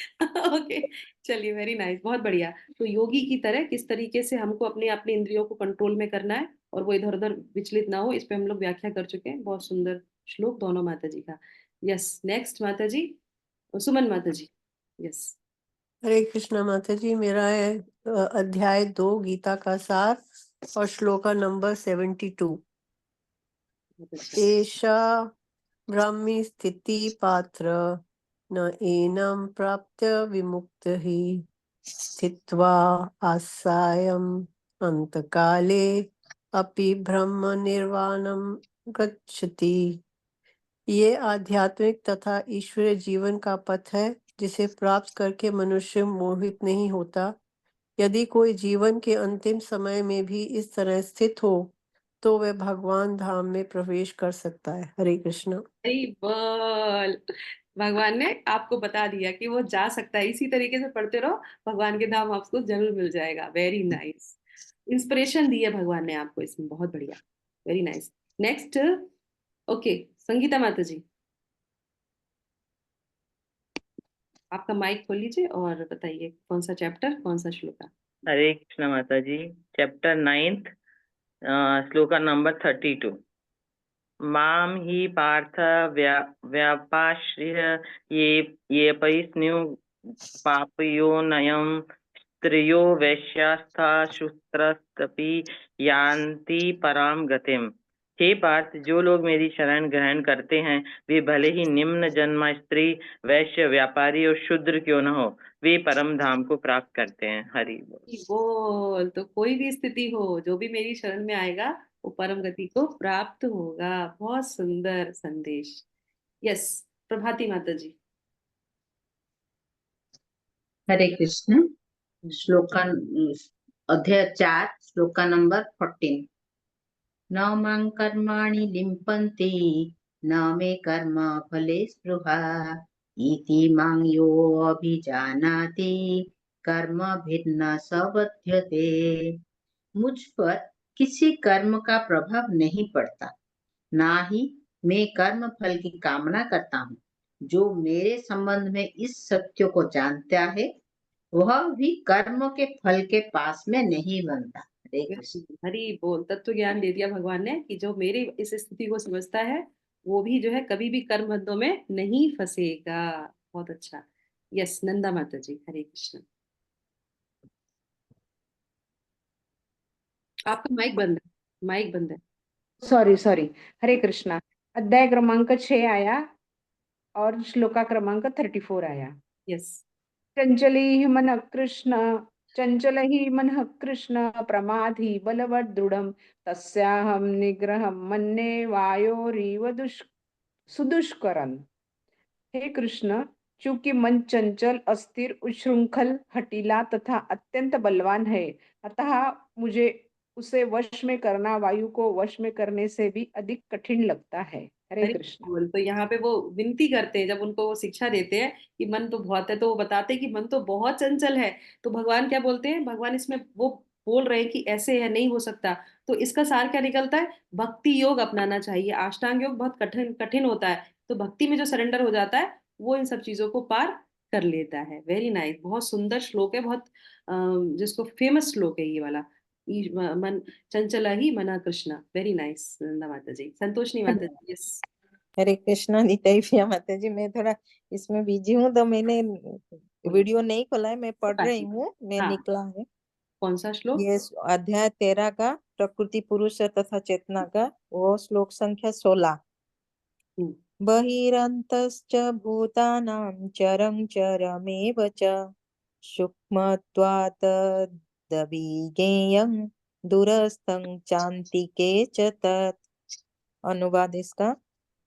ओके, चलिए वेरी नाइस, बहुत बढ़िया। तो योगी की तरह किस तरीके से हमको अपने अपने इंद्रियों को कंट्रोल में करना है और वो इधर उधर विचलित ना हो, इस पे हम लोग व्याख्या कर चुके हैं। बहुत सुंदर श्लोक दोनों माता जी का। यस, नेक्स्ट माता जी, सुमन माता जी। यस। हरे कृष्णा माता जी, मेरा है अध्याय 2 गीता का सार और श्लोका नंबर 72। बहुत अच्छा। एषा ब्राह्मी स्थिति पात्र न एनं प्राप्य विमुक्तिः स्थित्वा आसायम् अंतकाले अपि ब्रह्म निर्वाणं गच्छति। ये आध्यात्मिक तथा ईश्वरीय जीवन का पथ है जिसे प्राप्त करके मनुष्य मोहित नहीं होता। यदि कोई जीवन के अंतिम समय में भी इस तरह स्थित हो तो वह भगवान धाम में प्रवेश कर सकता है। हरे कृष्ण। हरी बोल। भगवान ने आपको बता दिया कि वो जा सकता है, इसी तरीके से पढ़ते रहो, भगवान के धाम आपको जरूर मिल जाएगा। वेरी नाइस, इंस्पिरेशन दी है भगवान ने आपको इसमें, बहुत बढ़िया, very nice. Next, okay, Sangeeta माता जी, आपका माइक खोल लीजिए और बताइए कौन सा चैप्टर, कौन सा श्लोक है। हरे कृष्ण माता जी, चैप्टर 9th, श्लोका नंबर 32। माम ही पार्थ व्यापाश्रिय ये पैस्न्यु पापयोनयम् स्त्रियो वैश्यास्था शूद्रस्तपि यान्ति पराम गतिम। हे पार्थ, जो लोग मेरी शरण ग्रहण करते हैं वे भले ही निम्न जन्म स्त्री, वैश्य, व्यापारी और शूद्र क्यों न हो, वे परम धाम को प्राप्त करते हैं। हरि बोल। बोल, तो कोई भी स्थिति हो, जो भी मेरी शरण में आएगा वो परम गति को प्राप्त होगा। बहुत सुंदर संदेश। यस, प्रभाती माता जी। हरे कृष्ण। श्लोका अध्याय 4 श्लोका नंबर 14। न मां कर्माणि लिम्पन्ति न मे कर्म फले स्पृहा इति मां यो अभिजानाति कर्म भिन्न स बध्यते। मुझ पर किसी कर्म का प्रभाव नहीं पड़ता, ना ही मैं कर्म फल की कामना करता हूँ। जो मेरे संबंध में इस सत्य को जानता है वह भी कर्म के फल के पास में नहीं बनता। हरे कृष्ण। हरी बोल, तत्व ज्ञान दे दिया भगवान ने कि जो मेरी इस स्थिति को समझता है वो भी जो है कभी भी कर्म बंधनों में नहीं फंसेगा। बहुत अच्छा। यस, नंदा माता जी, हरे कृष्ण। आपका माइक बंद है, माइक बंद है। सॉरी सॉरी, हरे कृष्णा। अध्याय क्रमांक 6 आया और श्लोका क्रमांक 34 आया। यस। चंचली मन कृष्ण, चंचल ही मन कृष्ण, प्रमाधी बलवत् दृढ़म, तस्याहम निग्रहम मन्ये वायोरीव सुदुष्करन्। हे कृष्ण, चूंकि मन चंचल, अस्थिर, उच्छृंखल, हठीला तथा अत्यंत बलवान है, अतः मुझे उसे वश में करना वायु को वश में करने से भी अधिक कठिन लगता है। हरे हरी कृष्ण। बोल, तो यहाँ पे वो विनती करते हैं, जब उनको वो शिक्षा देते हैं कि मन तो बहुत है, तो वो बताते हैं कि मन तो बहुत चंचल है। तो भगवान क्या बोलते हैं, भगवान इसमें वो बोल रहे हैं कि ऐसे है, नहीं हो सकता। तो इसका सार क्या निकलता है, भक्ति योग अपनाना चाहिए। अष्टांग योग बहुत कठिन कठिन होता है, तो भक्ति में जो सरेंडर हो जाता है वो इन सब चीजों को पार कर लेता है। वेरी नाइस, बहुत सुंदर श्लोक है, बहुत जिसको फेमस श्लोक है ये वाला। मन चंचला ही मना कृष्णा। वेरी नाइस नंदा माता जी। संतोषनी माता जी। यस। हरे कृष्णा निताई प्रिया माता जी, मैं थोड़ा इसमें बिजी हूँ तो मैंने वीडियो नहीं खोला है, मैं पढ़ रही हूँ, मैं हाँ, निकला है। कौन सा श्लोक। ये अध्याय 13 का प्रकृति पुरुष तथा चेतना का, वो श्लोक संख्या 16। हम्म, बहिरन्तश्च भूतानां चरं चरमेव च सूक्ष्मत्वात् तद्विज्ञेयं दूरस्थं चान्तिके च तत्। अनुवाद इसका,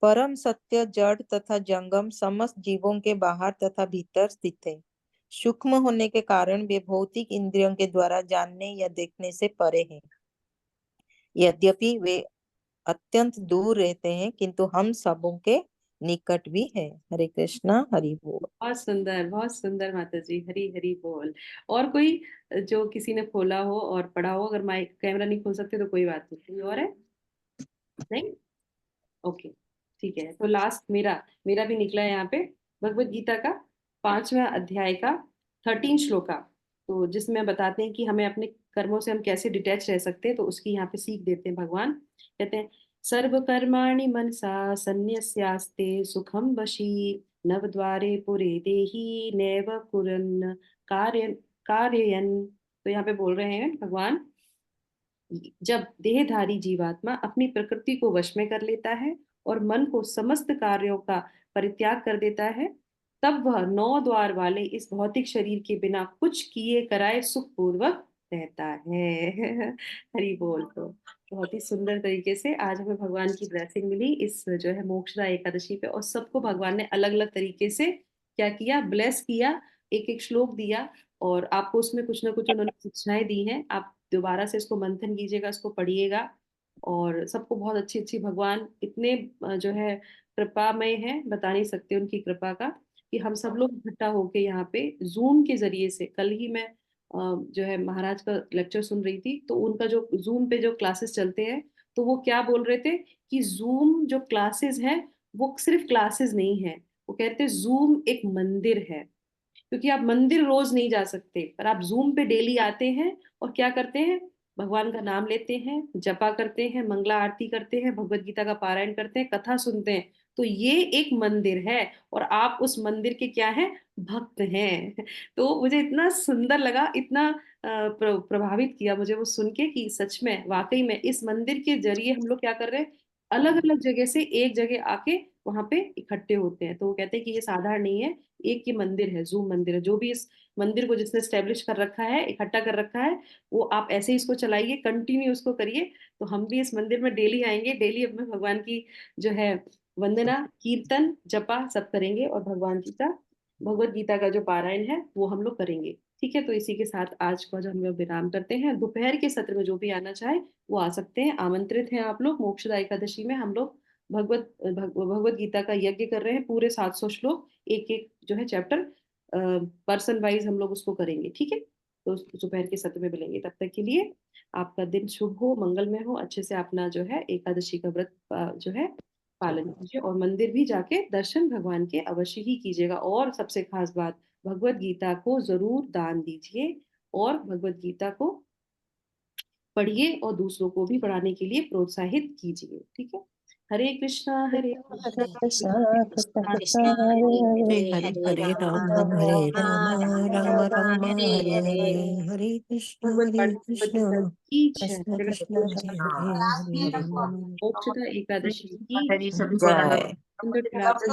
परम सत्य जड़ तथा जंगम समस्त जीवों के बाहर तथा भीतर स्थित है। सूक्ष्म होने के कारण वे भौतिक इंद्रियों के द्वारा जानने या देखने से परे हैं। यद्यपि वे अत्यंत दूर रहते हैं किंतु हम सबों के निकट भी है। हरे कृष्णा, हरि बोल। बहुत सुंदर माता जी, हरी हरी बोल। और कोई जो किसी ने खोला हो और पढ़ा हो, अगर माइक कैमरा नहीं खोल सकते तो कोई बात नहीं, कोई और है। नहीं? ओके, ठीक है। तो लास्ट मेरा भी निकला है यहाँ पे भगवत गीता का 5वां अध्याय का 13 श्लोका, तो जिसमें बताते हैं कि हमें अपने कर्मों से हम कैसे डिटैच रह सकते हैं। तो उसकी यहाँ पे सीख देते हैं भगवान। कहते हैं सर्व कर्माणि मनसा संन्यस्यास्ते सुखम वशी नवद्वारे पुरे देहि नैव कुरन् कार्य कारयन्। तो यहाँ पे बोल रहे हैं भगवान, जब देहधारी जीवात्मा अपनी प्रकृति को वश में कर लेता है और मन को समस्त कार्यों का परित्याग कर देता है, तब वह 9 द्वार वाले इस भौतिक शरीर के बिना कुछ किए कराए सुखपूर्वक रहता है। हरि बोल। तो बहुत ही सुंदर तरीके से आज हमें भगवान की ब्लेसिंग मिली इस जो है मोक्षदा एकादशी पे, और सबको भगवान ने अलग अलग तरीके से क्या किया, ब्लेस किया, एक एक श्लोक दिया, और आपको उसमें कुछ ना कुछ उन्होंने शिक्षाएं दी हैं। आप दोबारा से इसको मंथन कीजिएगा, इसको पढ़िएगा, और सबको बहुत अच्छी अच्छी भगवान इतने जो है कृपामय है, बता नहीं सकते उनकी कृपा का, कि हम सब लोग इकट्ठा होके यहाँ पे जूम के जरिए से, कल ही मैं जो है महाराज का लेक्चर सुन रही थी, तो उनका जो जूम पे जो क्लासेस चलते हैं, तो वो क्या बोल रहे थे कि जूम जो क्लासेस है वो सिर्फ क्लासेस नहीं है, वो कहते हैं जूम एक मंदिर है। क्योंकि आप मंदिर रोज नहीं जा सकते, पर आप जूम पे डेली आते हैं और क्या करते हैं, भगवान का नाम लेते हैं, जपा करते हैं, मंगला आरती करते हैं, भगवत गीता का पारायण करते हैं, कथा सुनते हैं। तो ये एक मंदिर है, और आप उस मंदिर के क्या हैं, भक्त हैं। तो मुझे इतना सुंदर लगा, इतना प्रभावित किया मुझे वो सुन के, कि सच में वाकई में इस मंदिर के जरिए हम लोग क्या कर रहे हैं, अलग अलग जगह से एक जगह आके वहां पे इकट्ठे होते हैं। तो वो कहते हैं कि ये साधारण नहीं है, एक ये मंदिर है, जूम मंदिर है। जो भी इस मंदिर को जिसने स्टेब्लिश कर रखा है, इकट्ठा कर रखा है, वो आप ऐसे ही इसको चलाइए, कंटिन्यू उसको करिए। तो हम भी इस मंदिर में डेली आएंगे, डेली अपने भगवान की जो है वंदना, कीर्तन, जपा सब करेंगे, और भगवान जी का भगवत गीता का जो पारायण है वो हम लोग करेंगे। ठीक है, तो इसी के साथ आज का जो हम लोग विराम करते हैं। दोपहर के सत्र में जो भी आना चाहे वो आ सकते हैं, आमंत्रित हैं आप लोग। मोक्षदा एकादशी में हम लोग भगवत गीता का यज्ञ कर रहे हैं, पूरे 700 श्लोक, एक एक जो है चैप्टर पर्सन वाइज हम लोग उसको करेंगे। ठीक है, तो दोपहर के सत्र में मिलेंगे। तब तक के लिए आपका दिन शुभ हो, मंगलमय हो, अच्छे से अपना जो है एकादशी का व्रत जो है पालन कीजिए, और मंदिर भी जाके दर्शन भगवान के अवश्य ही कीजिएगा। और सबसे खास बात, भगवत गीता को जरूर दान दीजिए, और भगवत गीता को पढ़िए और दूसरों को भी पढ़ाने के लिए प्रोत्साहित कीजिए। ठीक है, हरे कृष्णा हरे हरे कृष्णा कृष्णा कृष्ण कृष्ण हरे हरे हरे राम राम राम हरे हरे, हरे कृष्ण भगवत गीता की जय। कृष्ण जगत कृष्ण गुरु हरे शिवाय हरे, हरे राम। मोक्षदा एकादशी की सभी को सुंदर क्लास